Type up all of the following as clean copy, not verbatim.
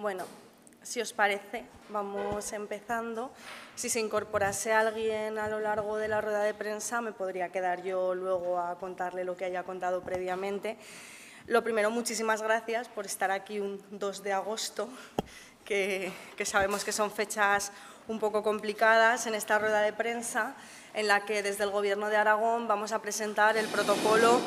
Bueno, si os parece, vamos empezando. Si se incorporase alguien a lo largo de la rueda de prensa, me podría quedar yo luego a contarle lo que haya contado previamente. Lo primero, muchísimas gracias por estar aquí un 2 de agosto, que sabemos que son fechas un poco complicadas en esta rueda de prensa, en la que desde el Gobierno de Aragón vamos a presentar el protocolo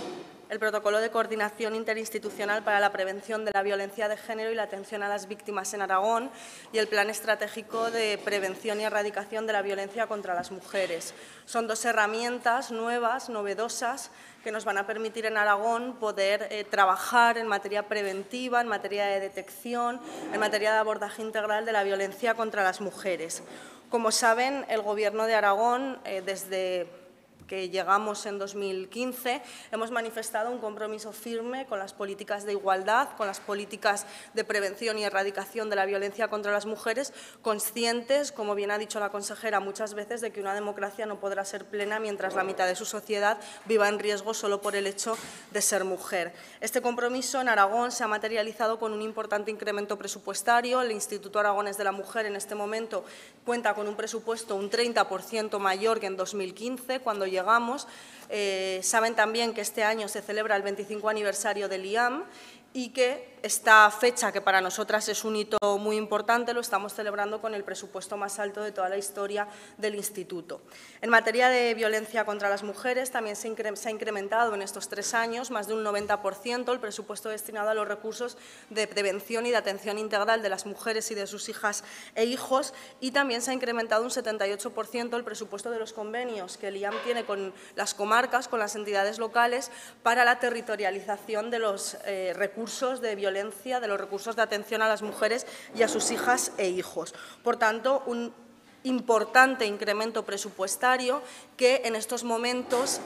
de coordinación interinstitucional para la prevención de la violencia de género y la atención a las víctimas en Aragón y el Plan Estratégico de Prevención y Erradicación de la Violencia contra las Mujeres. Son dos herramientas nuevas, novedosas, que nos van a permitir en Aragón poder trabajar en materia preventiva, en materia de detección, en materia de abordaje integral de la violencia contra las mujeres. Como saben, el Gobierno de Aragón, desde que llegamos en 2015, hemos manifestado un compromiso firme con las políticas de igualdad, con las políticas de prevención y erradicación de la violencia contra las mujeres, conscientes, como bien ha dicho la consejera muchas veces, de que una democracia no podrá ser plena mientras la mitad de su sociedad viva en riesgo solo por el hecho de ser mujer. Este compromiso en Aragón se ha materializado con un importante incremento presupuestario. El Instituto Aragonés de la Mujer en este momento cuenta con un presupuesto un 30% mayor que en 2015, cuando llegamos. Saben también que este año se celebra el 25 aniversario del IAM y que esta fecha, que para nosotras es un hito muy importante, lo estamos celebrando con el presupuesto más alto de toda la historia del Instituto. En materia de violencia contra las mujeres también se ha incrementado en estos 3 años más de un 90% el presupuesto destinado a los recursos de prevención y de atención integral de las mujeres y de sus hijas e hijos, y también se ha incrementado un 78% el presupuesto de los convenios que el IAM tiene con las comarcas, con las entidades locales, para la territorialización de los recursos de violencia, de los recursos de atención a las mujeres y a sus hijas e hijos. Por tanto, un importante incremento presupuestario que en estos momentos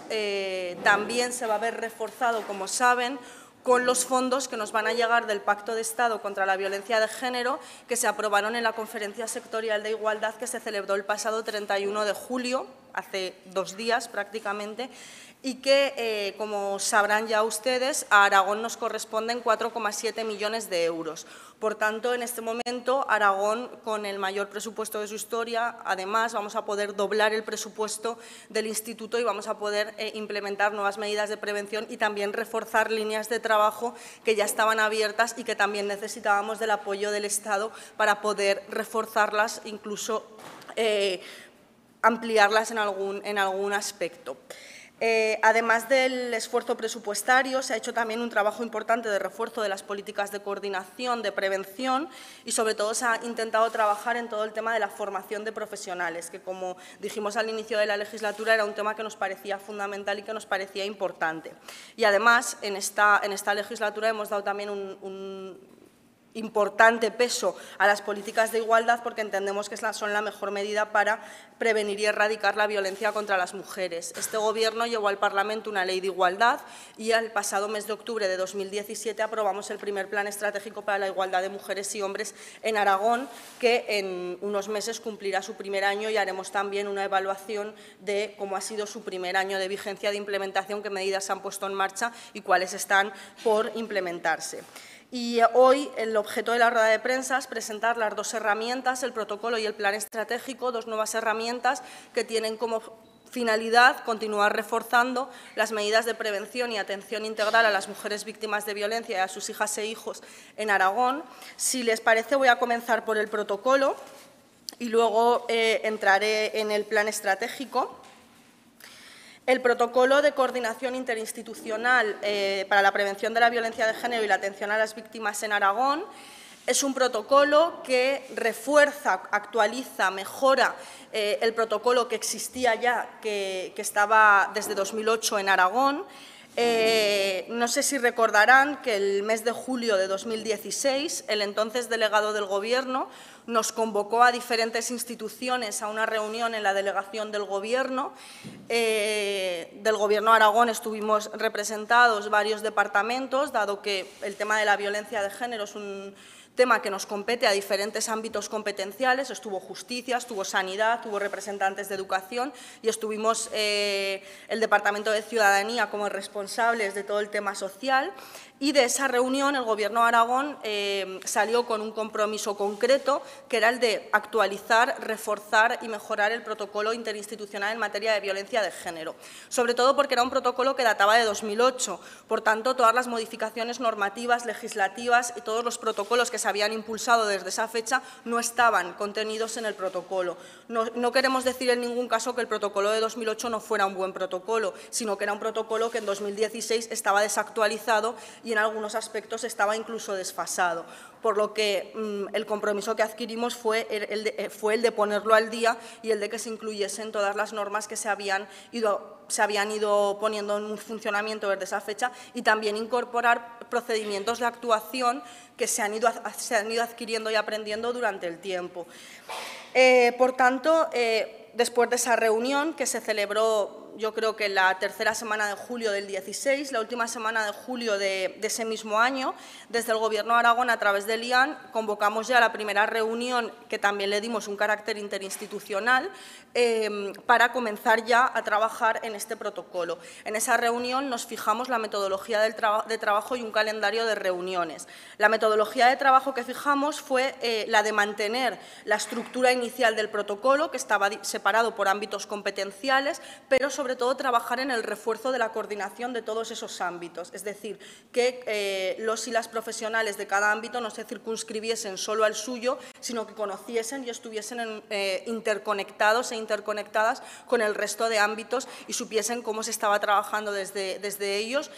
también se va a ver reforzado, como saben, con los fondos que nos van a llegar del Pacto de Estado contra la Violencia de Género, que se aprobaron en la Conferencia Sectorial de Igualdad que se celebró el pasado 31 de julio, hace 2 días prácticamente, y que, como sabrán ya ustedes, a Aragón nos corresponden 4,7 millones de euros. Por tanto, en este momento, Aragón, con el mayor presupuesto de su historia, además vamos a poder doblar el presupuesto del Instituto y vamos a poder implementar nuevas medidas de prevención y también reforzar líneas de trabajo que ya estaban abiertas y que también necesitábamos del apoyo del Estado para poder reforzarlas, incluso ampliarlas en algún aspecto. Además del esfuerzo presupuestario, se ha hecho también un trabajo importante de refuerzo de las políticas de coordinación, de prevención, y sobre todo se ha intentado trabajar en todo el tema de la formación de profesionales, que, como dijimos al inicio de la legislatura, era un tema que nos parecía fundamental y que nos parecía importante. Y además, en esta legislatura hemos dado también un importante peso a las políticas de igualdad, porque entendemos que son la mejor medida para prevenir y erradicar la violencia contra las mujeres. Este Gobierno llevó al Parlamento una ley de igualdad y el pasado mes de octubre de 2017 aprobamos el primer Plan Estratégico para la Igualdad de Mujeres y Hombres en Aragón, que en unos meses cumplirá su primer año, y haremos también una evaluación de cómo ha sido su primer año de vigencia de implementación, qué medidas se han puesto en marcha y cuáles están por implementarse. Y hoy el objeto de la rueda de prensa es presentar las 2 herramientas, el protocolo y el plan estratégico, 2 nuevas herramientas que tienen como finalidad continuar reforzando las medidas de prevención y atención integral a las mujeres víctimas de violencia y a sus hijas e hijos en Aragón. Si les parece, voy a comenzar por el protocolo y luego entraré en el plan estratégico. El protocolo de coordinación interinstitucional para la prevención de la violencia de género y la atención a las víctimas en Aragón es un protocolo que refuerza, actualiza, mejora el protocolo que existía ya, que estaba desde 2008 en Aragón. No sé si recordarán que el mes de julio de 2016 el entonces delegado del Gobierno nos convocó a diferentes instituciones a una reunión en la delegación del Gobierno. Del Gobierno de Aragón estuvimos representados varios departamentos, dado que el tema de la violencia de género es un tema que nos compete a diferentes ámbitos competenciales. Estuvo Justicia, estuvo Sanidad, estuvo representantes de Educación y estuvimos el Departamento de Ciudadanía como responsables de todo el tema social. Y de esa reunión el Gobierno de Aragón salió con un compromiso concreto, que era el de actualizar, reforzar y mejorar el protocolo interinstitucional en materia de violencia de género, sobre todo porque era un protocolo que databa de 2008. Por tanto, todas las modificaciones normativas, legislativas y todos los protocolos que se habían impulsado desde esa fecha no estaban contenidos en el protocolo. No queremos decir en ningún caso que el protocolo de 2008 no fuera un buen protocolo, sino que era un protocolo que en 2016 estaba desactualizado y en algunos aspectos estaba incluso desfasado, por lo que el compromiso que adquirimos fue el de ponerlo al día y el de que se incluyesen todas las normas que se habían ido poniendo en funcionamiento desde esa fecha y también incorporar procedimientos de actuación que se han ido adquiriendo y aprendiendo durante el tiempo. Por tanto, después de esa reunión que se celebró, yo creo que la tercera semana de julio del 16, la última semana de julio de ese mismo año, desde el Gobierno de Aragón, a través del IAN, convocamos ya la primera reunión, que también le dimos un carácter interinstitucional, para comenzar ya a trabajar en este protocolo. En esa reunión nos fijamos la metodología de trabajo y un calendario de reuniones. La metodología de trabajo que fijamos fue la de mantener la estructura inicial del protocolo, que estaba separado por ámbitos competenciales, pero sobre todo trabajar en el refuerzo de la coordinación de todos esos ámbitos, es decir, que los y las profesionales de cada ámbito no se circunscribiesen solo al suyo, sino que conociesen y estuviesen interconectados e interconectadas con el resto de ámbitos y supiesen cómo se estaba trabajando desde ellos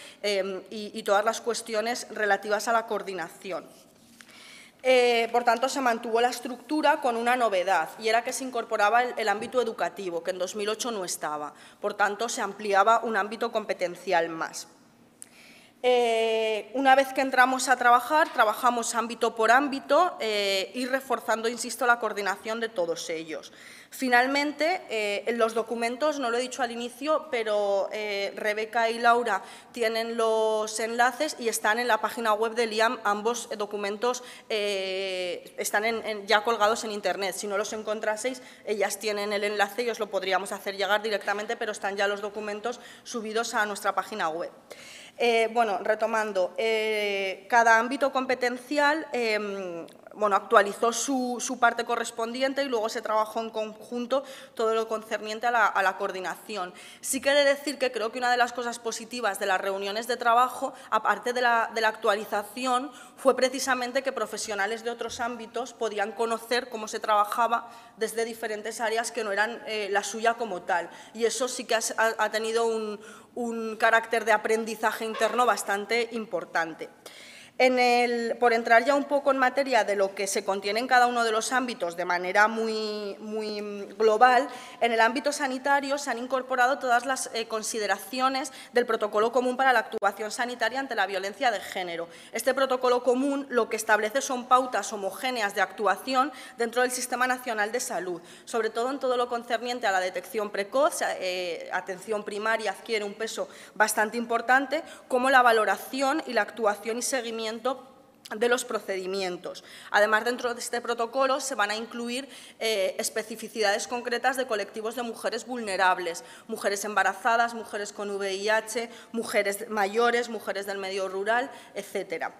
y todas las cuestiones relativas a la coordinación. Por tanto, se mantuvo la estructura con una novedad, y era que se incorporaba el ámbito educativo, que en 2008 no estaba. Por tanto, se ampliaba un ámbito competencial más. Una vez que entramos a trabajar, trabajamos ámbito por ámbito y reforzando, insisto, la coordinación de todos ellos. Finalmente, en los documentos, no lo he dicho al inicio, pero Rebeca y Laura tienen los enlaces y están en la página web del IAM. Ambos documentos están ya colgados en Internet. Si no los encontraseis, ellas tienen el enlace y os lo podríamos hacer llegar directamente, pero están ya los documentos subidos a nuestra página web. Bueno, retomando, cada ámbito competencial actualizó su parte correspondiente y luego se trabajó en conjunto todo lo concerniente a la coordinación. Sí que he de decir que creo que una de las cosas positivas de las reuniones de trabajo, aparte de la actualización, fue precisamente que profesionales de otros ámbitos podían conocer cómo se trabajaba desde diferentes áreas que no eran la suya como tal. Y eso sí que ha tenido un carácter de aprendizaje interno bastante importante. Por entrar ya un poco en materia de lo que se contiene en cada uno de los ámbitos de manera muy global, en el ámbito sanitario se han incorporado todas las consideraciones del protocolo común para la actuación sanitaria ante la violencia de género. Este protocolo común lo que establece son pautas homogéneas de actuación dentro del Sistema Nacional de Salud, sobre todo en todo lo concerniente a la detección precoz. Atención primaria adquiere un peso bastante importante, como la valoración y la actuación y seguimiento de los procedimientos. Además, dentro de este protocolo se van a incluir especificidades concretas de colectivos de mujeres vulnerables, mujeres embarazadas, mujeres con VIH, mujeres mayores, mujeres del medio rural, etcétera.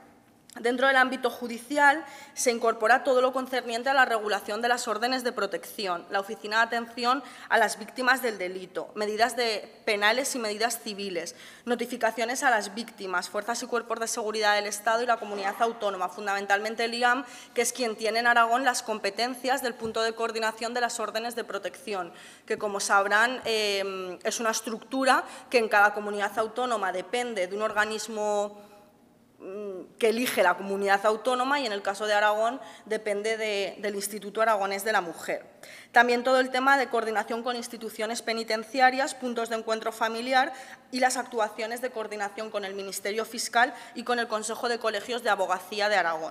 Dentro del ámbito judicial se incorpora todo lo concerniente a la regulación de las órdenes de protección, la Oficina de Atención a las Víctimas del Delito, medidas penales y medidas civiles, notificaciones a las víctimas, fuerzas y cuerpos de seguridad del Estado y la comunidad autónoma, fundamentalmente el IAM, que es quien tiene en Aragón las competencias del punto de coordinación de las órdenes de protección, que, como sabrán, es una estructura que en cada comunidad autónoma depende de un organismo que elige la comunidad autónoma y, en el caso de Aragón, depende del Instituto Aragonés de la Mujer. También todo el tema de coordinación con instituciones penitenciarias, puntos de encuentro familiar y las actuaciones de coordinación con el Ministerio Fiscal y con el Consejo de Colegios de Abogacía de Aragón.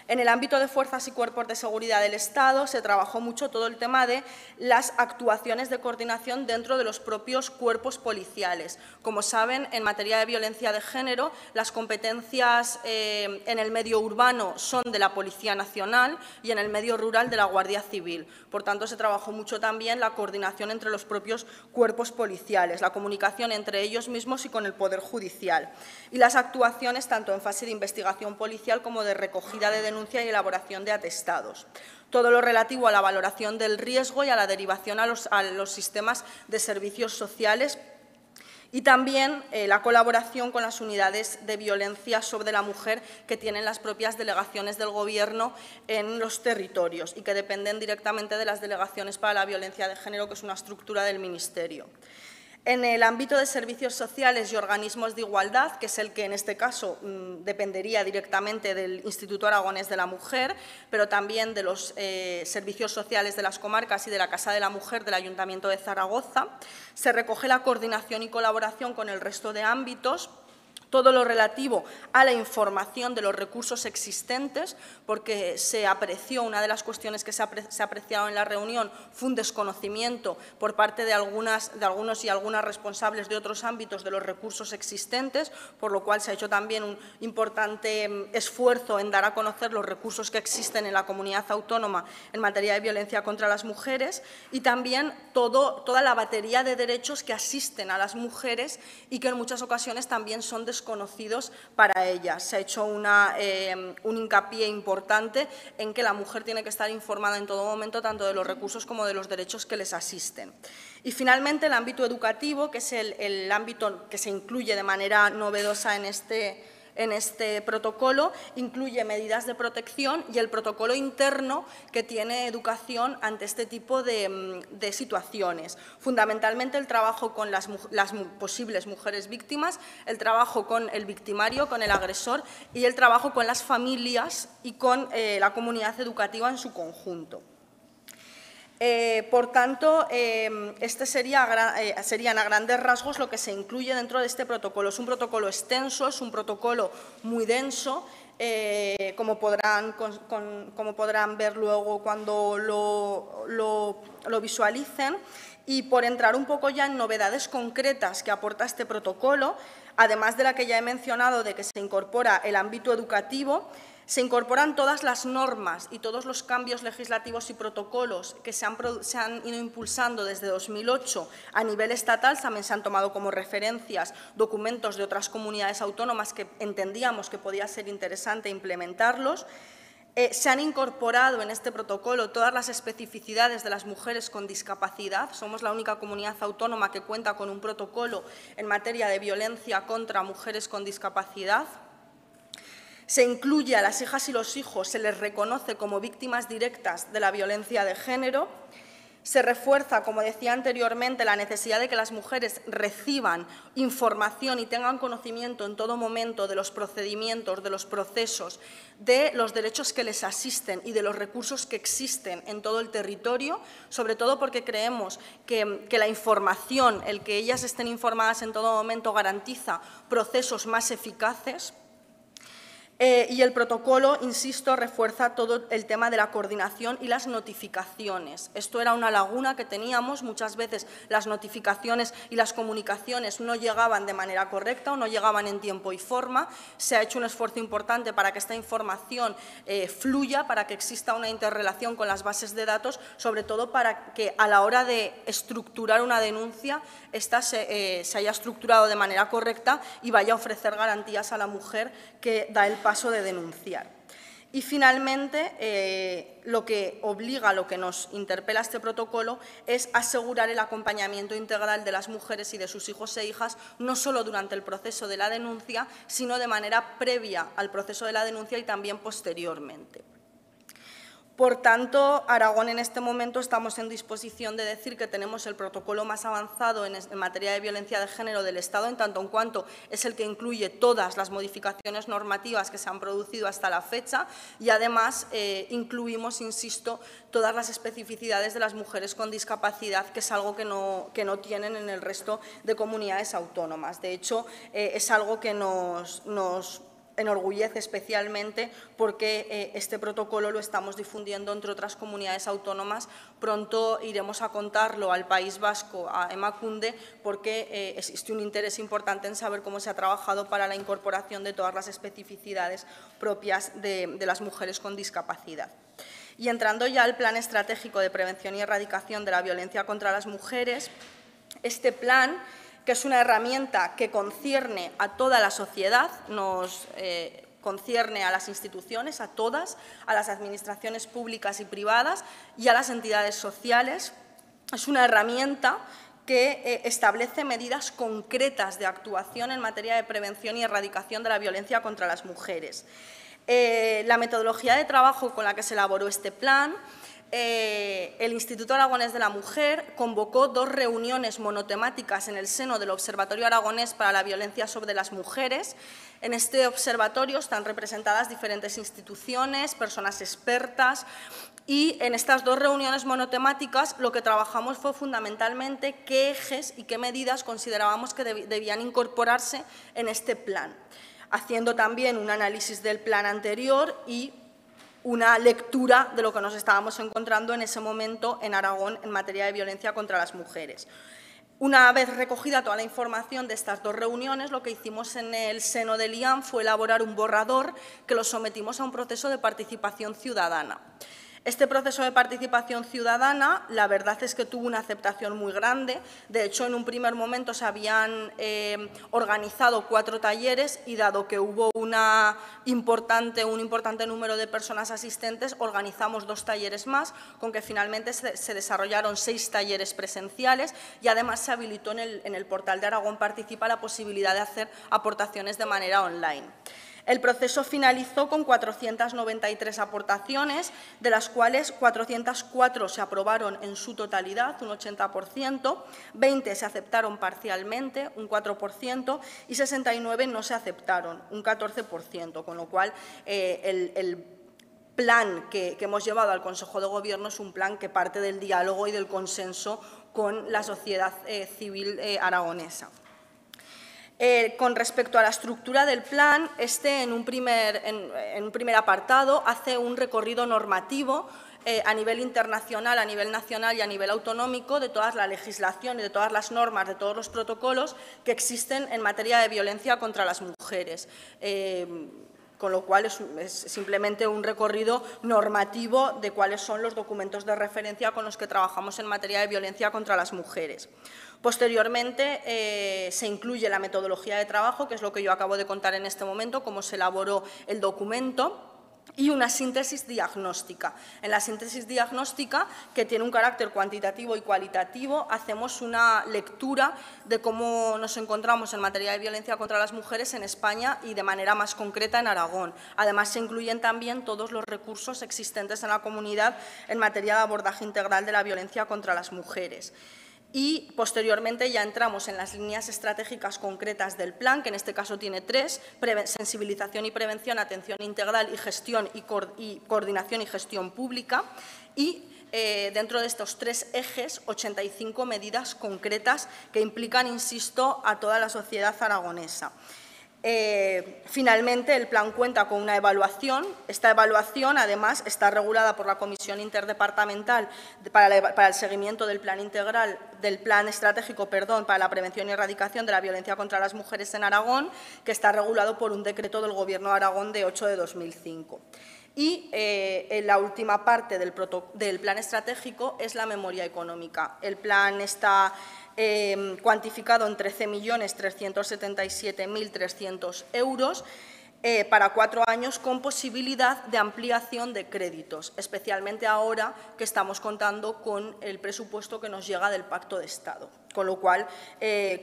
En el ámbito de fuerzas y cuerpos de seguridad del Estado se trabajó mucho todo el tema de las actuaciones de coordinación dentro de los propios cuerpos policiales. Como saben, en materia de violencia de género, las competencias en el medio urbano son de la Policía Nacional y en el medio rural de la Guardia Civil. Por tanto, se trabajó mucho también la coordinación entre los propios cuerpos policiales, la comunicación entre ellos mismos y con el Poder Judicial, y las actuaciones tanto en fase de investigación policial como de recogida de denuncia y elaboración de atestados. Todo lo relativo a la valoración del riesgo y a la derivación a los sistemas de servicios sociales, y también la colaboración con las unidades de violencia sobre la mujer que tienen las propias delegaciones del Gobierno en los territorios y que dependen directamente de las delegaciones para la violencia de género, que es una estructura del Ministerio. En el ámbito de servicios sociales y organismos de igualdad, que es el que en este caso dependería directamente del Instituto Aragonés de la Mujer, pero también de los servicios sociales de las comarcas y de la Casa de la Mujer del Ayuntamiento de Zaragoza, se recoge la coordinación y colaboración con el resto de ámbitos, todo lo relativo a la información de los recursos existentes, porque se apreció, una de las cuestiones que se apreciaron en la reunión fue un desconocimiento por parte de algunos y algunas responsables de otros ámbitos de los recursos existentes, por lo cual se ha hecho también un importante esfuerzo en dar a conocer los recursos que existen en la comunidad autónoma en materia de violencia contra las mujeres, y también toda la batería de derechos que asisten a las mujeres y que en muchas ocasiones también son desconocidos para ellas. Se ha hecho un hincapié importante en que la mujer tiene que estar informada en todo momento tanto de los recursos como de los derechos que les asisten. Y finalmente el ámbito educativo, que es el ámbito que se incluye de manera novedosa en este protocolo, incluye medidas de protección y el protocolo interno que tiene educación ante este tipo de situaciones. Fundamentalmente el trabajo con las posibles mujeres víctimas, el trabajo con el victimario, con el agresor, y el trabajo con las familias y con la comunidad educativa en su conjunto. Por tanto, este serían a grandes rasgos lo que se incluye dentro de este protocolo. Es un protocolo extenso, es un protocolo muy denso, como podrán ver luego cuando lo visualicen. Y por entrar un poco ya en novedades concretas que aporta este protocolo, además de la que ya he mencionado de que se incorpora el ámbito educativo, se incorporan todas las normas y todos los cambios legislativos y protocolos que se han ido impulsando desde 2008 a nivel estatal. También se han tomado como referencias documentos de otras comunidades autónomas que entendíamos que podía ser interesante implementarlos. Se han incorporado en este protocolo todas las especificidades de las mujeres con discapacidad. Somos la única comunidad autónoma que cuenta con un protocolo en materia de violencia contra mujeres con discapacidad. Se incluye a las hijas y los hijos, se les reconoce como víctimas directas de la violencia de género. Se refuerza, como decía anteriormente, la necesidad de que las mujeres reciban información y tengan conocimiento en todo momento de los procedimientos, de los procesos, de los derechos que les asisten y de los recursos que existen en todo el territorio, sobre todo porque creemos que la información, el que ellas estén informadas en todo momento, garantiza procesos más eficaces. Y el protocolo, insisto, refuerza todo el tema de la coordinación y las notificaciones. Esto era una laguna que teníamos. Muchas veces las notificaciones y las comunicaciones no llegaban de manera correcta o no llegaban en tiempo y forma. Se ha hecho un esfuerzo importante para que esta información fluya, para que exista una interrelación con las bases de datos, sobre todo para que a la hora de estructurar una denuncia, esta se haya estructurado de manera correcta y vaya a ofrecer garantías a la mujer que da el paso de denunciar. Y finalmente, lo que nos interpela este protocolo es asegurar el acompañamiento integral de las mujeres y de sus hijos e hijas, no solo durante el proceso de la denuncia, sino de manera previa al proceso de la denuncia y también posteriormente. Por tanto, Aragón en este momento estamos en disposición de decir que tenemos el protocolo más avanzado en materia de violencia de género del Estado, en tanto en cuanto es el que incluye todas las modificaciones normativas que se han producido hasta la fecha y además incluimos, insisto, todas las especificidades de las mujeres con discapacidad, que es algo que no tienen en el resto de comunidades autónomas. De hecho, es algo que nos enorgullece especialmente porque este protocolo lo estamos difundiendo entre otras comunidades autónomas. Pronto iremos a contarlo al País Vasco, a Emakunde, porque existe un interés importante en saber cómo se ha trabajado para la incorporación de todas las especificidades propias de las mujeres con discapacidad. Y entrando ya al Plan Estratégico de Prevención y Erradicación de la Violencia contra las Mujeres, este plan, que es una herramienta que concierne a toda la sociedad, nos concierne a las instituciones, a todas, a las administraciones públicas y privadas y a las entidades sociales. Es una herramienta que establece medidas concretas de actuación en materia de prevención y erradicación de la violencia contra las mujeres. La metodología de trabajo con la que se elaboró este plan, el Instituto Aragonés de la Mujer convocó 2 reuniones monotemáticas en el seno del Observatorio Aragonés para la Violencia sobre las Mujeres. En este observatorio están representadas diferentes instituciones, personas expertas, y en estas 2 reuniones monotemáticas lo que trabajamos fue fundamentalmente qué ejes y qué medidas considerábamos que debían incorporarse en este plan, haciendo también un análisis del plan anterior y una lectura de lo que nos estábamos encontrando en ese momento en Aragón en materia de violencia contra las mujeres. Una vez recogida toda la información de estas 2 reuniones, lo que hicimos en el seno del IAM fue elaborar un borrador que lo sometimos a un proceso de participación ciudadana. Este proceso de participación ciudadana, la verdad es que tuvo una aceptación muy grande. De hecho, en un primer momento se habían organizado 4 talleres y, dado que hubo un importante número de personas asistentes, organizamos 2 talleres más, con que finalmente se desarrollaron 6 talleres presenciales y además se habilitó en el portal de Aragón Participa la posibilidad de hacer aportaciones de manera online. El proceso finalizó con 493 aportaciones, de las cuales 404 se aprobaron en su totalidad, un 80%, 20 se aceptaron parcialmente, un 4%, y 69 no se aceptaron, un 14%, con lo cual el plan que hemos llevado al Consejo de Gobierno es un plan que parte del diálogo y del consenso con la sociedad civil aragonesa. Con respecto a la estructura del plan, en un primer apartado hace un recorrido normativo a nivel internacional, a nivel nacional y a nivel autonómico de toda la legislación y de todas las normas, de todos los protocolos que existen en materia de violencia contra las mujeres. Con lo cual es simplemente un recorrido normativo de cuáles son los documentos de referencia con los que trabajamos en materia de violencia contra las mujeres. Posteriormente se incluye la metodología de trabajo, que es lo que yo acabo de contar en este momento, cómo se elaboró el documento, y una síntesis diagnóstica. En la síntesis diagnóstica, que tiene un carácter cuantitativo y cualitativo, hacemos una lectura de cómo nos encontramos en materia de violencia contra las mujeres en España y de manera más concreta en Aragón. Además, se incluyen también todos los recursos existentes en la comunidad en materia de abordaje integral de la violencia contra las mujeres. Y posteriormente ya entramos en las líneas estratégicas concretas del plan, que en este caso tiene 3, sensibilización y prevención, atención integral y gestión y coordinación y gestión pública, y dentro de estos 3 ejes, 85 medidas concretas que implican, insisto, a toda la sociedad aragonesa. Finalmente, el plan cuenta con una evaluación. Esta evaluación, además, está regulada por la Comisión Interdepartamental para el seguimiento del plan integral, del plan estratégico, para la prevención y erradicación de la violencia contra las mujeres en Aragón, que está regulado por un decreto del Gobierno de Aragón de 8 de 2005. Y en la última parte del plan estratégico es la memoria económica. El plan está cuantificado en 13.377.300 euros para 4 años, con posibilidad de ampliación de créditos, especialmente ahora que estamos contando con el presupuesto que nos llega del Pacto de Estado. Con lo cual,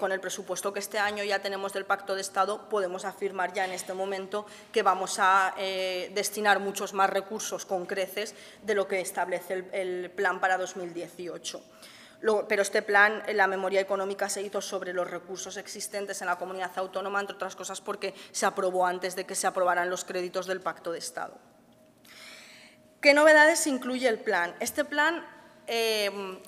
con el presupuesto que este año ya tenemos del Pacto de Estado, podemos afirmar ya en este momento que vamos a destinar muchos más recursos con creces de lo que establece el plan para 2018. Pero este plan, la memoria económica, se hizo sobre los recursos existentes en la comunidad autónoma, entre otras cosas porque se aprobó antes de que se aprobaran los créditos del Pacto de Estado. ¿Qué novedades incluye el plan? Este plan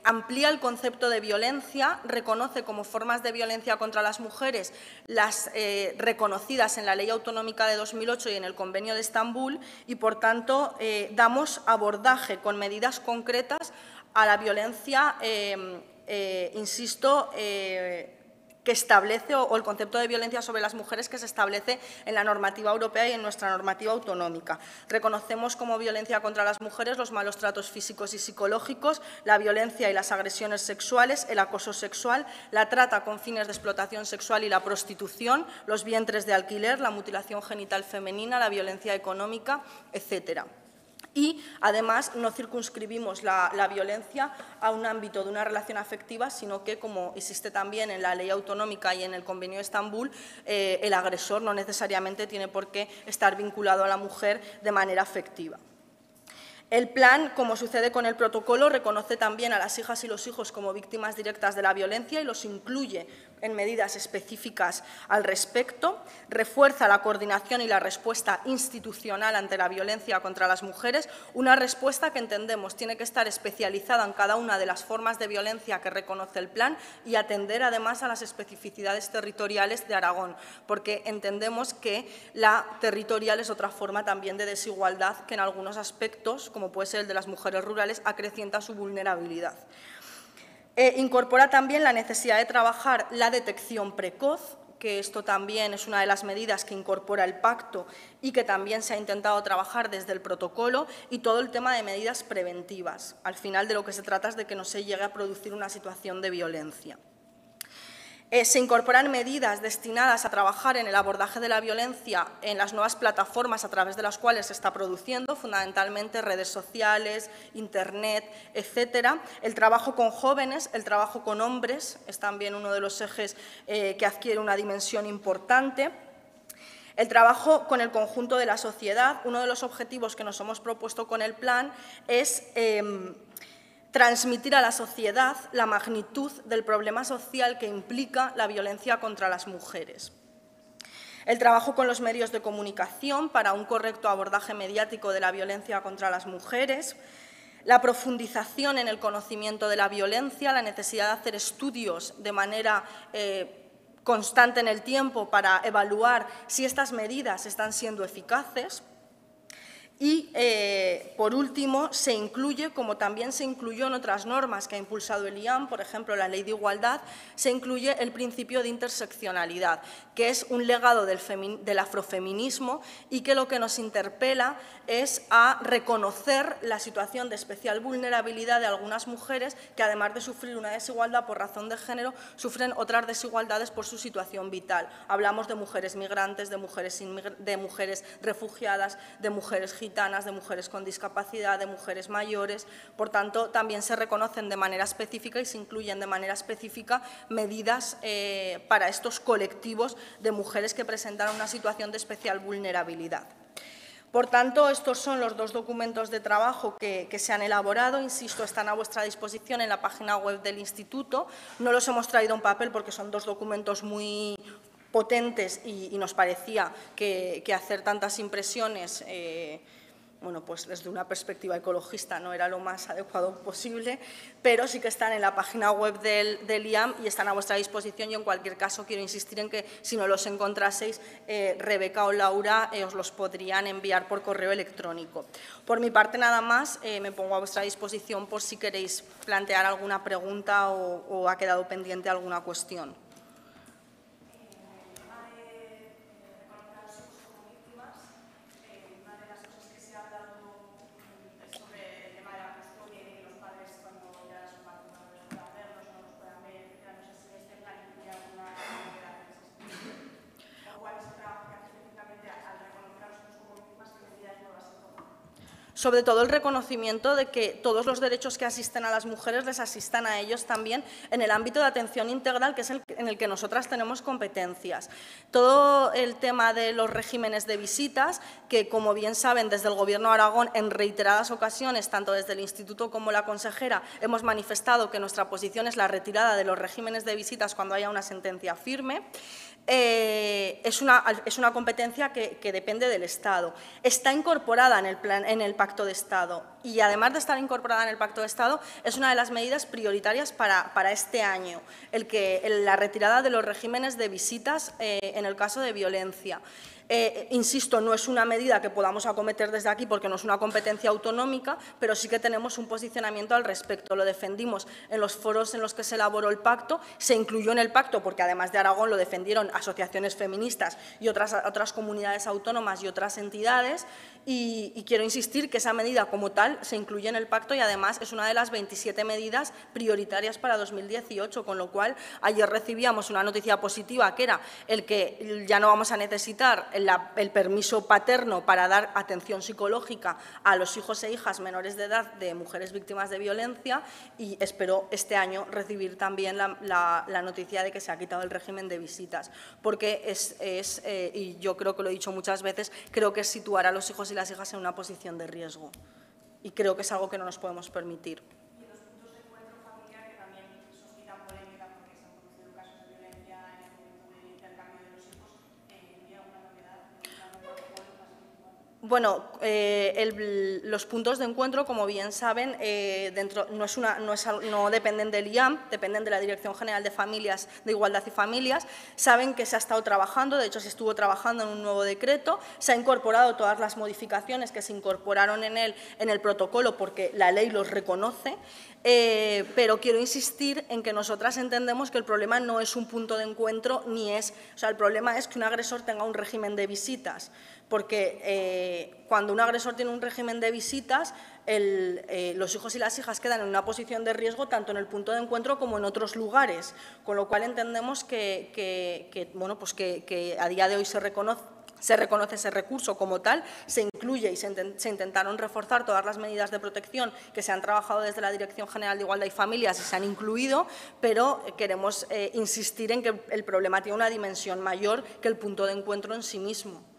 amplía el concepto de violencia, reconoce como formas de violencia contra las mujeres las reconocidas en la Ley Autonómica de 2008 y en el Convenio de Estambul y, por tanto, damos abordaje con medidas concretas a la violencia, insisto, que establece, o el concepto de violencia sobre las mujeres que se establece en la normativa europea y en nuestra normativa autonómica. Reconocemos como violencia contra las mujeres los malos tratos físicos y psicológicos, la violencia y las agresiones sexuales, el acoso sexual, la trata con fines de explotación sexual y la prostitución, los vientres de alquiler, la mutilación genital femenina, la violencia económica, etcétera. Y, además, no circunscribimos la violencia a un ámbito de una relación afectiva, sino que, como existe también en la Ley Autonómica y en el Convenio de Estambul, el agresor no necesariamente tiene por qué estar vinculado a la mujer de manera afectiva. El plan, como sucede con el protocolo, reconoce también a las hijas y los hijos como víctimas directas de la violencia y los incluye en medidas específicas al respecto, refuerza la coordinación y la respuesta institucional ante la violencia contra las mujeres, una respuesta que entendemos tiene que estar especializada en cada una de las formas de violencia que reconoce el plan y atender además a las especificidades territoriales de Aragón, porque entendemos que la territorial es otra forma también de desigualdad que en algunos aspectos, como puede ser el de las mujeres rurales, acrecienta su vulnerabilidad. Incorpora también la necesidad de trabajar la detección precoz, que esto también es una de las medidas que incorpora el pacto y que también se ha intentado trabajar desde el protocolo, y todo el tema de medidas preventivas. Al final, de lo que se trata es de que no se llegue a producir una situación de violencia. Se incorporan medidas destinadas a trabajar en el abordaje de la violencia en las nuevas plataformas a través de las cuales se está produciendo, fundamentalmente redes sociales, Internet, etcétera. El trabajo con jóvenes, el trabajo con hombres es también uno de los ejes que adquiere una dimensión importante. El trabajo con el conjunto de la sociedad. Uno de los objetivos que nos hemos propuesto con el plan es transmitir a la sociedad la magnitud del problema social que implica la violencia contra las mujeres. El trabajo con los medios de comunicación para un correcto abordaje mediático de la violencia contra las mujeres, la profundización en el conocimiento de la violencia, la necesidad de hacer estudios de manera constante en el tiempo para evaluar si estas medidas están siendo eficaces. Y, por último, se incluye, como también se incluyó en otras normas que ha impulsado el IAM, por ejemplo, la Ley de Igualdad, se incluye el principio de interseccionalidad, que es un legado del afrofeminismo y que lo que nos interpela es a reconocer la situación de especial vulnerabilidad de algunas mujeres que, además de sufrir una desigualdad por razón de género, sufren otras desigualdades por su situación vital. Hablamos de mujeres migrantes, de mujeres refugiadas, de mujeres gitanas, de mujeres con discapacidad, de mujeres mayores. Por tanto, también se reconocen de manera específica y se incluyen de manera específica medidas para estos colectivos de mujeres que presentan una situación de especial vulnerabilidad. Por tanto, estos son los dos documentos de trabajo que se han elaborado. Insisto, están a vuestra disposición en la página web del Instituto. No los hemos traído en papel porque son dos documentos muy potentes y nos parecía que hacer tantas impresiones bueno, pues desde una perspectiva ecologista no era lo más adecuado posible, pero sí que están en la página web del IAM y están a vuestra disposición, y en cualquier caso quiero insistir en que si no los encontraseis, Rebeca o Laura os los podrían enviar por correo electrónico. Por mi parte nada más, me pongo a vuestra disposición por si queréis plantear alguna pregunta o ha quedado pendiente alguna cuestión. Sobre todo el reconocimiento de que todos los derechos que asisten a las mujeres les asistan a ellos también en el ámbito de atención integral, que es en el que nosotras tenemos competencias. Todo el tema de los regímenes de visitas, que como bien saben desde el Gobierno de Aragón en reiteradas ocasiones, tanto desde el Instituto como la consejera, hemos manifestado que nuestra posición es la retirada de los regímenes de visitas cuando haya una sentencia firme. es una competencia que depende del Estado. Está incorporada en el Pacto de Estado y, además de estar incorporada en el Pacto de Estado, es una de las medidas prioritarias para este año, la retirada de los regímenes de visitas en el caso de violencia. Insisto, no es una medida que podamos acometer desde aquí porque no es una competencia autonómica, pero sí que tenemos un posicionamiento al respecto. Lo defendimos en los foros en los que se elaboró el pacto, se incluyó en el pacto porque, además de Aragón, lo defendieron asociaciones feministas y otras comunidades autónomas y otras entidades, y quiero insistir que esa medida como tal se incluye en el pacto y, además, es una de las 27 medidas prioritarias para 2018, con lo cual ayer recibíamos una noticia positiva, que era el que ya no vamos a necesitar el permiso paterno para dar atención psicológica a los hijos e hijas menores de edad de mujeres víctimas de violencia, y espero este año recibir también la noticia de que se ha quitado el régimen de visitas, porque y yo creo que lo he dicho muchas veces, creo que es situar a los hijos y las hijas en una posición de riesgo, y creo que es algo que no nos podemos permitir. Bueno, los puntos de encuentro, como bien saben, no dependen del IAM, dependen de la Dirección General de Familias, de Igualdad y Familias. Saben que se ha estado trabajando, de hecho se estuvo trabajando en un nuevo decreto, se han incorporado todas las modificaciones que se incorporaron en el protocolo porque la ley los reconoce. Pero quiero insistir en que nosotras entendemos que el problema no es un punto de encuentro el problema es que un agresor tenga un régimen de visitas, porque cuando un agresor tiene un régimen de visitas, los hijos y las hijas quedan en una posición de riesgo tanto en el punto de encuentro como en otros lugares, con lo cual entendemos que a día de hoy se reconoce ese recurso como tal, se incluye y se intentaron reforzar todas las medidas de protección que se han trabajado desde la Dirección General de Igualdad y Familias y se han incluido, pero queremos insistir en que el problema tiene una dimensión mayor que el punto de encuentro en sí mismo.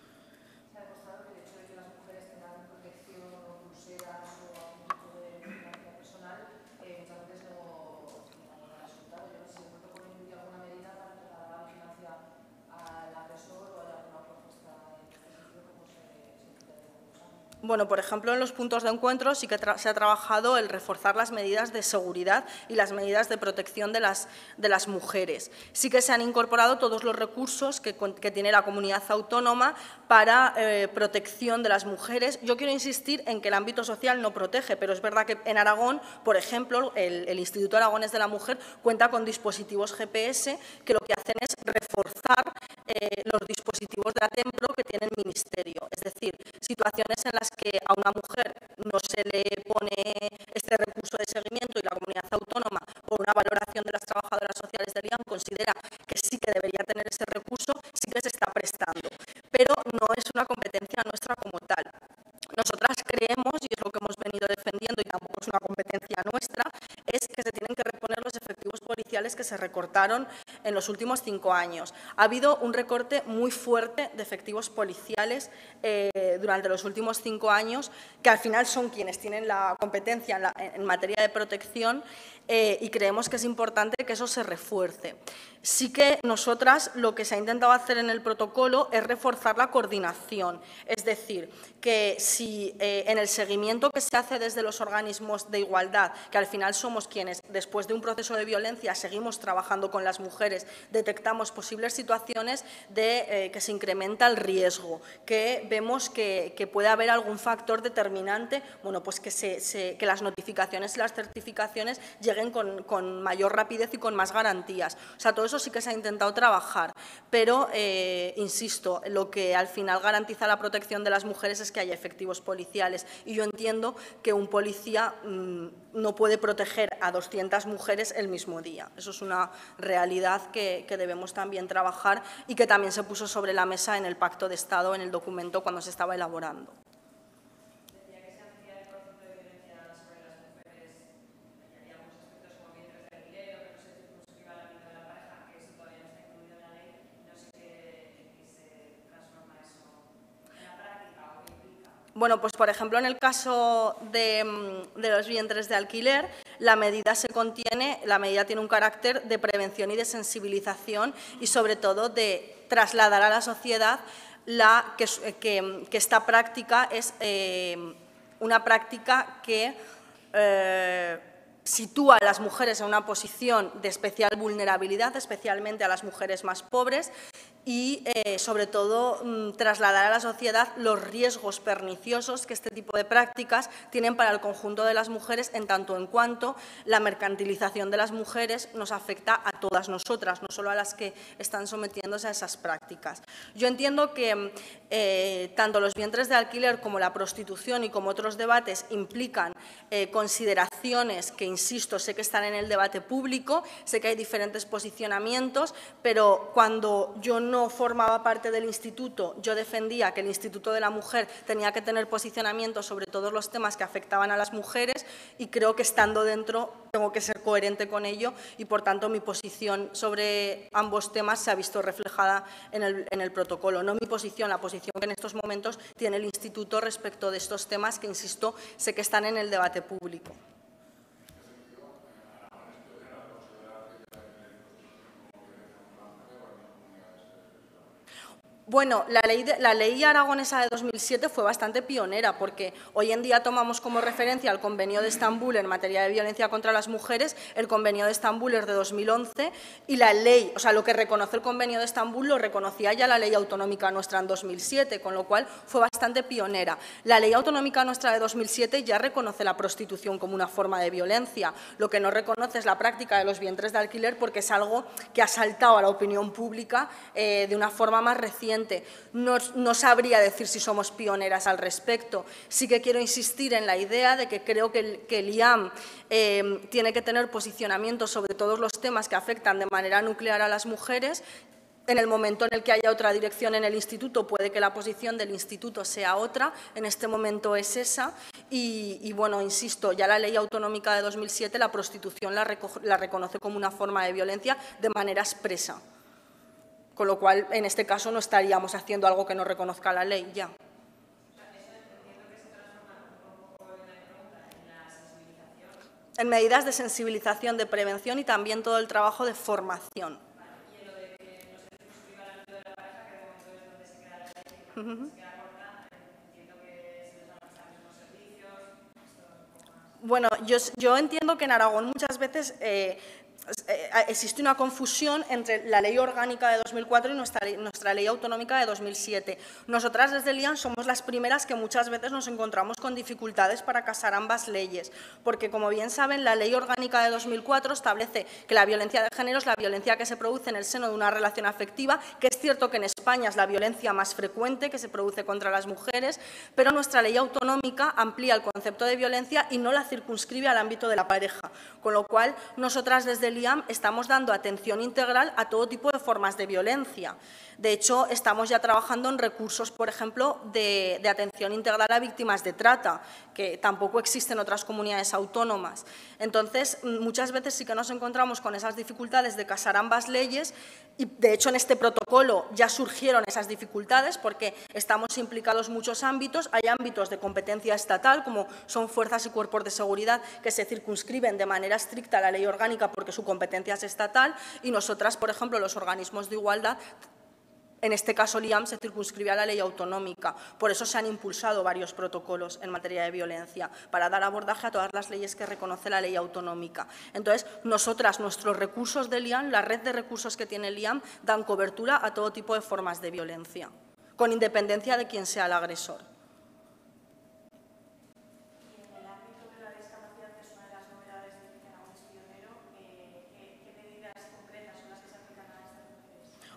Bueno, por ejemplo, en los puntos de encuentro sí que se ha trabajado el reforzar las medidas de seguridad y las medidas de protección de las mujeres. Sí que se han incorporado todos los recursos que tiene la comunidad autónoma para protección de las mujeres. Yo quiero insistir en que el ámbito social no protege, pero es verdad que en Aragón, por ejemplo, el Instituto Aragonés de la Mujer cuenta con dispositivos GPS que lo que hacen es reforzar los dispositivos de ATEMPRO que tiene el Ministerio. Es decir, situaciones en las que a una mujer no se le pone este recurso de seguimiento y la comunidad autónoma, por una valoración de las trabajadoras sociales del IAM, considera que sí que debería tener ese recurso, sí que se está prestando. Pero no es una competencia nuestra como tal. Nosotras creemos, y es lo que hemos venido defendiendo y tampoco es una competencia nuestra, es que se tienen que reponer los efectivos policiales que se recortaron en los últimos 5 años. Ha habido un recorte muy fuerte de efectivos policiales durante los últimos 5 años, que al final son quienes tienen la competencia en materia de protección, y creemos que es importante que eso se refuerce. Sí que nosotras lo que se ha intentado hacer en el protocolo es reforzar la coordinación, es decir, que si en el seguimiento que se hace desde los organismos de igualdad, que al final somos quienes, después de un proceso de violencia, seguimos trabajando con las mujeres, detectamos posibles situaciones de que se incrementa el riesgo, que vemos que puede haber algún factor determinante, bueno, pues que las notificaciones y las certificaciones lleguen con mayor rapidez y con más garantías. O sea, todo eso sí que se ha intentado trabajar, pero, insisto, lo que al final garantiza la protección de las mujeres es que haya efectivos policiales, y yo entiendo que un policía no puede proteger a 200 mujeres el mismo día. Eso es una realidad que debemos también trabajar y que también se puso sobre la mesa en el Pacto de Estado, en el documento, cuando se estaba elaborando. Bueno, pues por ejemplo, en el caso de los vientres de alquiler, la medida tiene un carácter de prevención y de sensibilización y, sobre todo, de trasladar a la sociedad que esta práctica es una práctica que sitúa a las mujeres en una posición de especial vulnerabilidad, especialmente a las mujeres más pobres, y, sobre todo, trasladar a la sociedad los riesgos perniciosos que este tipo de prácticas tienen para el conjunto de las mujeres, en tanto en cuanto la mercantilización de las mujeres nos afecta a todas nosotras, no solo a las que están sometiéndose a esas prácticas. Yo entiendo que tanto los vientres de alquiler como la prostitución y como otros debates implican consideraciones que, insisto, sé que están en el debate público, sé que hay diferentes posicionamientos, pero cuando yo no formaba parte del instituto, yo defendía que el Instituto de la Mujer tenía que tener posicionamiento sobre todos los temas que afectaban a las mujeres, y creo que, estando dentro, tengo que ser coherente con ello y, por tanto, mi posición sobre ambos temas se ha visto reflejada en el protocolo. No mi posición, la posición que en estos momentos tiene el instituto respecto de estos temas que, insisto, sé que están en el debate público. Bueno, la ley aragonesa de 2007 fue bastante pionera, porque hoy en día tomamos como referencia el Convenio de Estambul en materia de violencia contra las mujeres. El Convenio de Estambul es de 2011 y la ley, o sea, lo que reconoce el Convenio de Estambul lo reconocía ya la ley autonómica nuestra en 2007, con lo cual fue bastante pionera. La ley autonómica nuestra de 2007 ya reconoce la prostitución como una forma de violencia. Lo que no reconoce es la práctica de los vientres de alquiler, porque es algo que ha saltado a la opinión pública de una forma más reciente. No sabría decir si somos pioneras al respecto. Sí que quiero insistir en la idea de que creo que el IAM tiene que tener posicionamiento sobre todos los temas que afectan de manera nuclear a las mujeres. En el momento en el que haya otra dirección en el instituto, puede que la posición del instituto sea otra. En este momento es esa. Y bueno, insisto, ya la ley autonómica de 2007 la prostitución la reconoce como una forma de violencia de manera expresa. Con lo cual, en este caso, no estaríamos haciendo algo que no reconozca la ley ya. En medidas de sensibilización, de prevención y también todo el trabajo de formación. ¿Y en lo de que no se circunscriba el ámbito de la pareja, que de momento es donde se queda la ley, que se queda corta? Entiendo que se les van a prestar los mismos servicios. Bueno, yo entiendo que en Aragón muchas veces existe una confusión entre la Ley Orgánica de 2004 y nuestra Ley Autonómica de 2007. Nosotras desde el IAM somos las primeras que muchas veces nos encontramos con dificultades para casar ambas leyes, porque, como bien saben, la Ley Orgánica de 2004 establece que la violencia de género es la violencia que se produce en el seno de una relación afectiva, que es cierto que en España es la violencia más frecuente que se produce contra las mujeres, pero nuestra Ley Autonómica amplía el concepto de violencia y no la circunscribe al ámbito de la pareja, con lo cual nosotras desde el IAM estamos dando atención integral a todo tipo de formas de violencia. De hecho, estamos ya trabajando en recursos, por ejemplo, de atención integral a víctimas de trata, que tampoco existen en otras comunidades autónomas. Entonces, muchas veces sí que nos encontramos con esas dificultades de casar ambas leyes y, de hecho, en este protocolo ya surgieron esas dificultades porque estamos implicados en muchos ámbitos. Hay ámbitos de competencia estatal, como son fuerzas y cuerpos de seguridad, que se circunscriben de manera estricta a la ley orgánica porque su competencia es estatal, y nosotras, por ejemplo, los organismos de igualdad, en este caso el IAM, se circunscribe a la ley autonómica. Por eso se han impulsado varios protocolos en materia de violencia, para dar abordaje a todas las leyes que reconoce la ley autonómica. Entonces, nosotras, nuestros recursos del IAM, la red de recursos que tiene el IAM, dan cobertura a todo tipo de formas de violencia, con independencia de quién sea el agresor.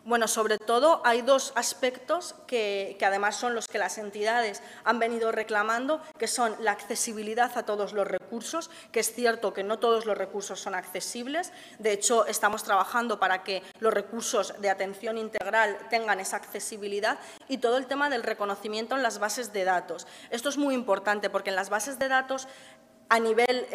Bueno, sobre todo hay dos aspectos que además son los que las entidades han venido reclamando, que son la accesibilidad a todos los recursos, que es cierto que no todos los recursos son accesibles. De hecho, estamos trabajando para que los recursos de atención integral tengan esa accesibilidad, y todo el tema del reconocimiento en las bases de datos. Esto es muy importante porque en las bases de datos a nivel,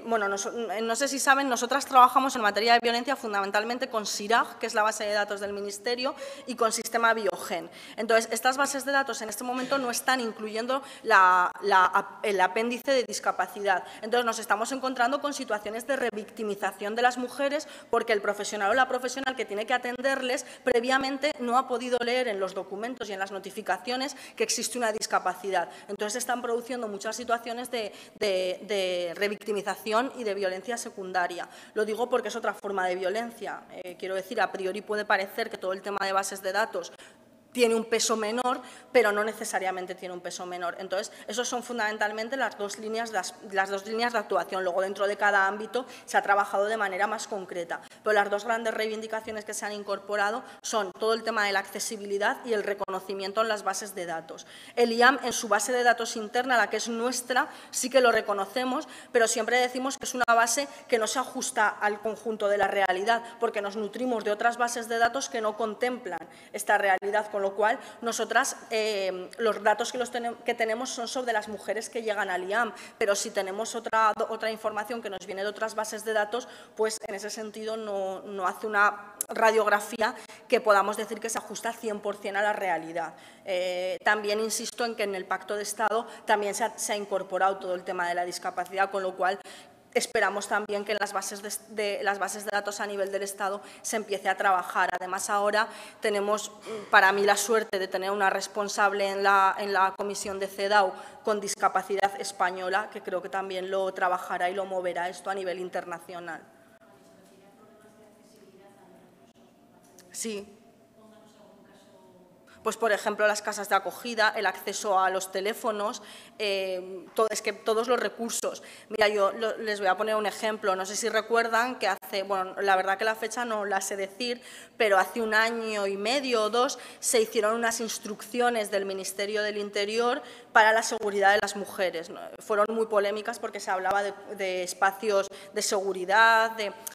bueno, no sé si saben, nosotras trabajamos en materia de violencia fundamentalmente con SIRAG, que es la base de datos del Ministerio, y con Sistema Biogen. Entonces, estas bases de datos en este momento no están incluyendo el apéndice de discapacidad. Entonces, nos estamos encontrando con situaciones de revictimización de las mujeres porque el profesional o la profesional que tiene que atenderles previamente no ha podido leer en los documentos y en las notificaciones que existe una discapacidad. Entonces, se están produciendo muchas situaciones de revictimización y de violencia secundaria. Lo digo porque es otra forma de violencia. Quiero decir, a priori puede parecer que todo el tema de bases de datos tiene un peso menor, pero no necesariamente tiene un peso menor. Entonces, esos son fundamentalmente las dos líneas de actuación. Luego, dentro de cada ámbito, se ha trabajado de manera más concreta. Pero las dos grandes reivindicaciones que se han incorporado son todo el tema de la accesibilidad y el reconocimiento en las bases de datos. El IAM, en su base de datos interna, la que es nuestra, sí que lo reconocemos, pero siempre decimos que es una base que no se ajusta al conjunto de la realidad, porque nos nutrimos de otras bases de datos que no contemplan esta realidad, con lo cual, nosotras, los datos que tenemos son sobre las mujeres que llegan al IAM, pero si tenemos otra información que nos viene de otras bases de datos, pues en ese sentido no hace una radiografía que podamos decir que se ajusta 100% a la realidad. También insisto en que en el Pacto de Estado también se ha incorporado todo el tema de la discapacidad, con lo cual esperamos también que en las bases de datos a nivel del Estado se empiece a trabajar. Además, ahora tenemos, para mí, la suerte de tener una responsable en la comisión de CEDAW con discapacidad española, que creo que también lo trabajará y lo moverá esto a nivel internacional. Sí. Pues, por ejemplo, las casas de acogida, el acceso a los teléfonos, es que todos los recursos. Mira, yo les voy a poner un ejemplo. No sé si recuerdan que bueno, la verdad que la fecha no la sé decir, pero hace 1 año y medio o 2 se hicieron unas instrucciones del Ministerio del Interior para la seguridad de las mujeres. Fueron muy polémicas porque se hablaba de espacios de seguridad,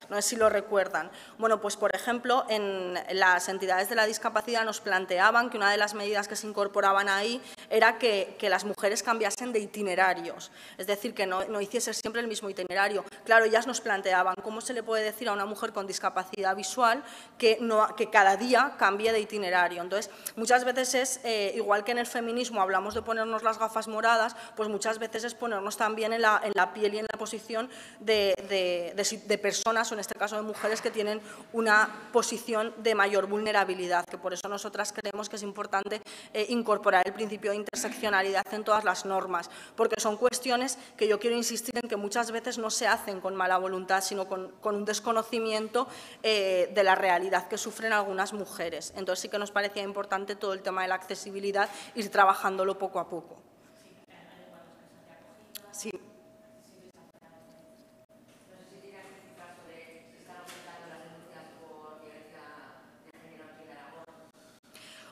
no sé si lo recuerdan. Bueno, pues, por ejemplo, en las entidades de la discapacidad nos planteaban que una de las medidas que se incorporaban ahí era que las mujeres cambiasen de itinerarios, es decir, que no hiciesen siempre el mismo itinerario. Claro, ellas nos planteaban cómo se le puede decir a una mujer con discapacidad visual que cada día cambie de itinerario. Entonces, muchas veces es, igual que en el feminismo hablamos de ponernos las gafas moradas, pues muchas veces es ponernos también en la piel y en la posición de personas, o en este caso de mujeres, que tienen una posición de mayor vulnerabilidad, que por eso nosotras creemos que es importante incorporar el principio de interseccionalidad en todas las normas, porque son cuestiones que yo quiero insistir en que muchas veces no se hacen con mala voluntad, sino con un desconocimiento de la realidad que sufren algunas mujeres. Entonces, sí que nos parecía importante todo el tema de la accesibilidad, ir trabajándolo poco a poco. Sí.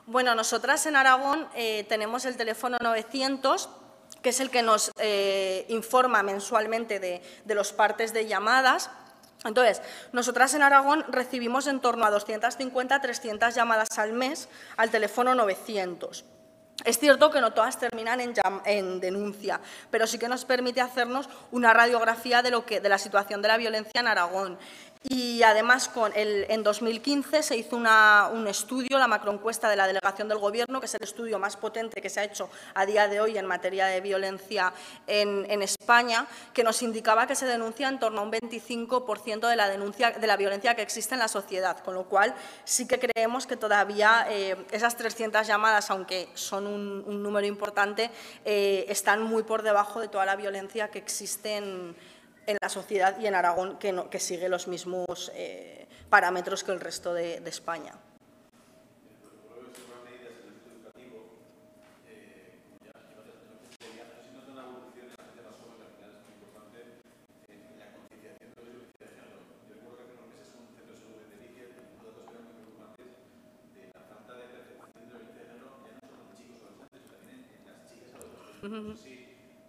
Bueno, nosotras en Aragón tenemos el teléfono 900, que es el que nos informa mensualmente de los partes de llamadas. Entonces, nosotras en Aragón recibimos en torno a 250 a 300 llamadas al mes al teléfono 900. Es cierto que no todas terminan en denuncia, pero sí que nos permite hacernos una radiografía de la situación de la violencia en Aragón. Y además, en 2015 se hizo un estudio, la macroencuesta de la Delegación del Gobierno, que es el estudio más potente que se ha hecho a día de hoy en materia de violencia en España, que nos indicaba que se denuncia en torno a un 25% de la violencia que existe en la sociedad, con lo cual sí que creemos que todavía esas 300 llamadas, aunque son un número importante, están muy por debajo de toda la violencia que existe en la sociedad y en Aragón, que sigue los mismos parámetros que el resto de España.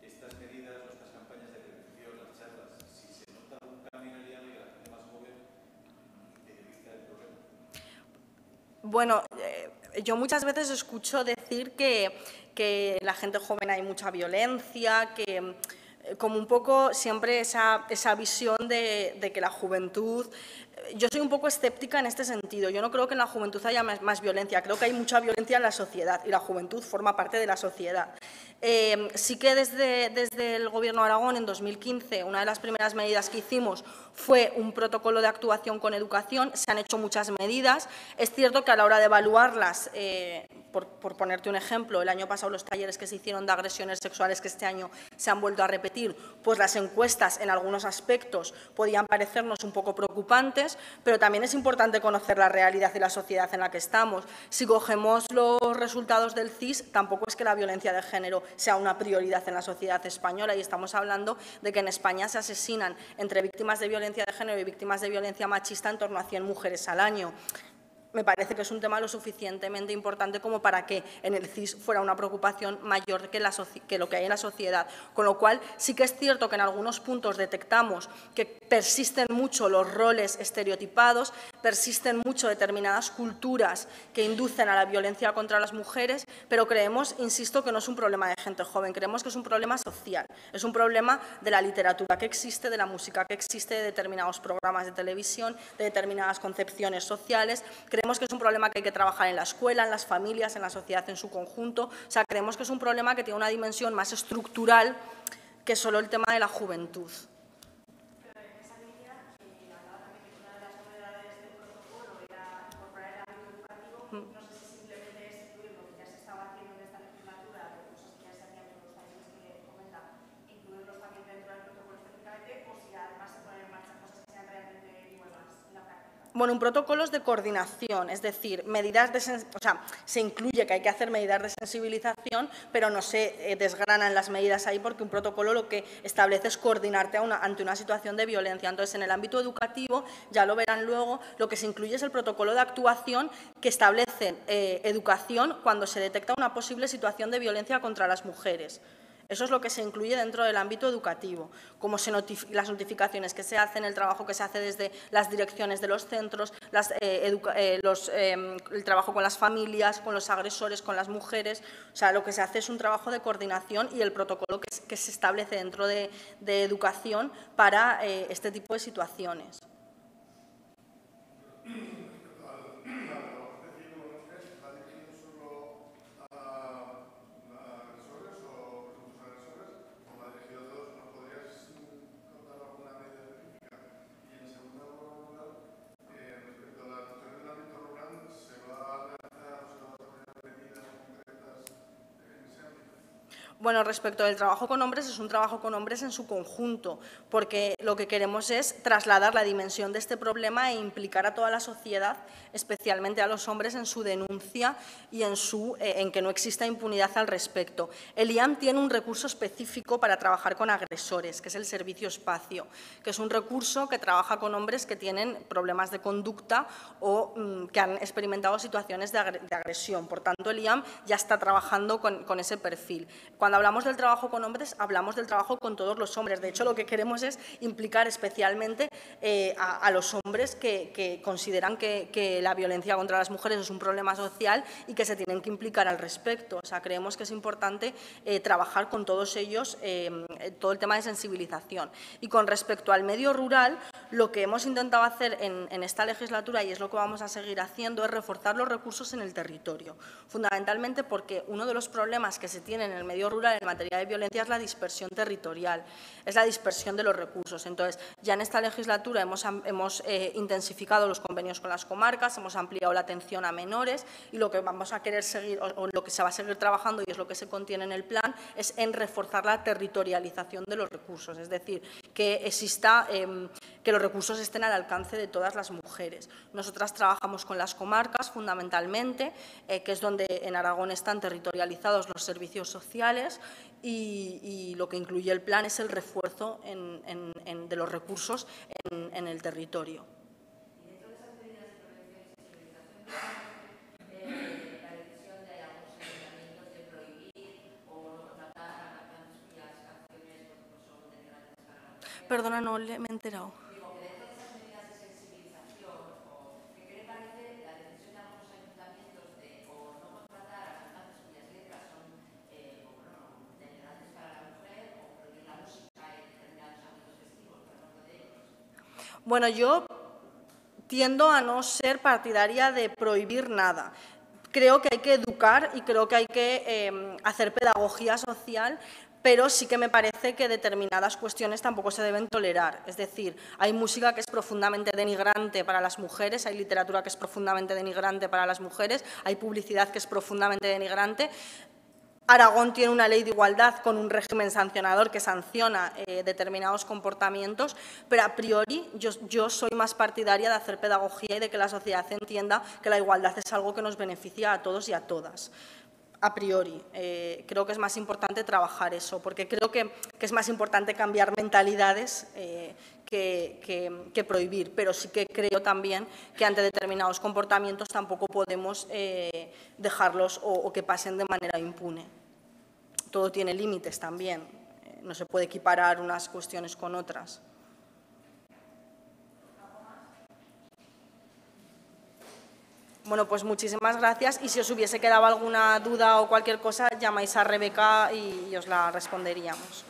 Estas medidas, estas campañas de prevención, las charlas, si se nota un cambio en el diálogo y la gente más joven interioriza el problema. Bueno, yo muchas veces escucho decir que en la gente joven hay mucha violencia, que como un poco siempre esa visión de que la juventud... Yo soy un poco escéptica en este sentido. Yo no creo que en la juventud haya más violencia. Creo que hay mucha violencia en la sociedad y la juventud forma parte de la sociedad. Sí que desde el Gobierno de Aragón, en 2015, una de las primeras medidas que hicimos fue un protocolo de actuación con educación. Se han hecho muchas medidas. Es cierto que a la hora de evaluarlas, por ponerte un ejemplo, el año pasado los talleres que se hicieron de agresiones sexuales, que este año se han vuelto a repetir, pues las encuestas en algunos aspectos podían parecernos un poco preocupantes, pero también es importante conocer la realidad y la sociedad en la que estamos. Si cogemos los resultados del CIS, tampoco es que la violencia de género sea una prioridad en la sociedad española, y estamos hablando de que en España se asesinan entre víctimas de violencia de género y víctimas de violencia machista en torno a 100 mujeres al año. Me parece que es un tema lo suficientemente importante como para que en el CIS fuera una preocupación mayor que lo que hay en la sociedad. Con lo cual, sí que es cierto que en algunos puntos detectamos que persisten mucho los roles estereotipados, persisten mucho determinadas culturas que inducen a la violencia contra las mujeres, pero creemos, insisto, que no es un problema de gente joven, creemos que es un problema social, es un problema de la literatura que existe, de la música que existe, de determinados programas de televisión, de determinadas concepciones sociales. Creemos que es un problema que hay que trabajar en la escuela, en las familias, en la sociedad en su conjunto. O sea, creemos que es un problema que tiene una dimensión más estructural que solo el tema de la juventud. Bueno, un protocolo es de coordinación, es decir, medidas se incluye que hay que hacer medidas de sensibilización, pero no se desgranan las medidas ahí, porque un protocolo lo que establece es coordinarte ante una situación de violencia. Entonces, en el ámbito educativo, ya lo verán luego, lo que se incluye es el protocolo de actuación que establece educación cuando se detecta una posible situación de violencia contra las mujeres. Eso es lo que se incluye dentro del ámbito educativo, como las notificaciones que se hacen, el trabajo que se hace desde las direcciones de los centros, el trabajo con las familias, con los agresores, con las mujeres. O sea, lo que se hace es un trabajo de coordinación y el protocolo que se establece dentro de educación para este tipo de situaciones. Bueno, respecto del trabajo con hombres, es un trabajo con hombres en su conjunto, porque lo que queremos es trasladar la dimensión de este problema e implicar a toda la sociedad, especialmente a los hombres, en su denuncia y en que no exista impunidad al respecto. El IAM tiene un recurso específico para trabajar con agresores, que es el servicio espacio, que es un recurso que trabaja con hombres que tienen problemas de conducta o que han experimentado situaciones de agresión. Por tanto, el IAM ya está trabajando con ese perfil. Cuando hablamos del trabajo con hombres, hablamos del trabajo con todos los hombres. De hecho, lo que queremos es implicar especialmente a los hombres que consideran que la violencia contra las mujeres es un problema social y que se tienen que implicar al respecto. O sea, creemos que es importante trabajar con todos ellos todo el tema de sensibilización. Y con respecto al medio rural, lo que hemos intentado hacer en esta legislatura, y es lo que vamos a seguir haciendo, es reforzar los recursos en el territorio. Fundamentalmente porque uno de los problemas que se tiene en el medio rural en materia de violencia es la dispersión territorial, es la dispersión de los recursos. Entonces, ya en esta legislatura hemos intensificado los convenios con las comarcas, hemos ampliado la atención a menores, y lo que vamos a querer seguir, o lo que se va a seguir trabajando, y es lo que se contiene en el plan, es en reforzar la territorialización de los recursos, es decir, que los recursos estén al alcance de todas las mujeres. Nosotras trabajamos con las comarcas fundamentalmente, que es donde en Aragón están territorializados los servicios sociales, y lo que incluye el plan es el refuerzo de los recursos en el territorio. Perdona, no me he enterado. Bueno, yo tiendo a no ser partidaria de prohibir nada. Creo que hay que educar y creo que hay que hacer pedagogía social, pero sí que me parece que determinadas cuestiones tampoco se deben tolerar. Es decir, hay música que es profundamente denigrante para las mujeres, hay literatura que es profundamente denigrante para las mujeres, hay publicidad que es profundamente denigrante. Aragón tiene una ley de igualdad con un régimen sancionador que sanciona determinados comportamientos, pero a priori yo soy más partidaria de hacer pedagogía y de que la sociedad entienda que la igualdad es algo que nos beneficia a todos y a todas. A priori, creo que es más importante trabajar eso, porque creo que es más importante cambiar mentalidades que prohibir, pero sí que creo también que ante determinados comportamientos tampoco podemos dejarlos o que pasen de manera impune. Todo tiene límites también, no se puede equiparar unas cuestiones con otras. Bueno, pues muchísimas gracias y si os hubiese quedado alguna duda o cualquier cosa, llamáis a Rebeca y os la responderíamos.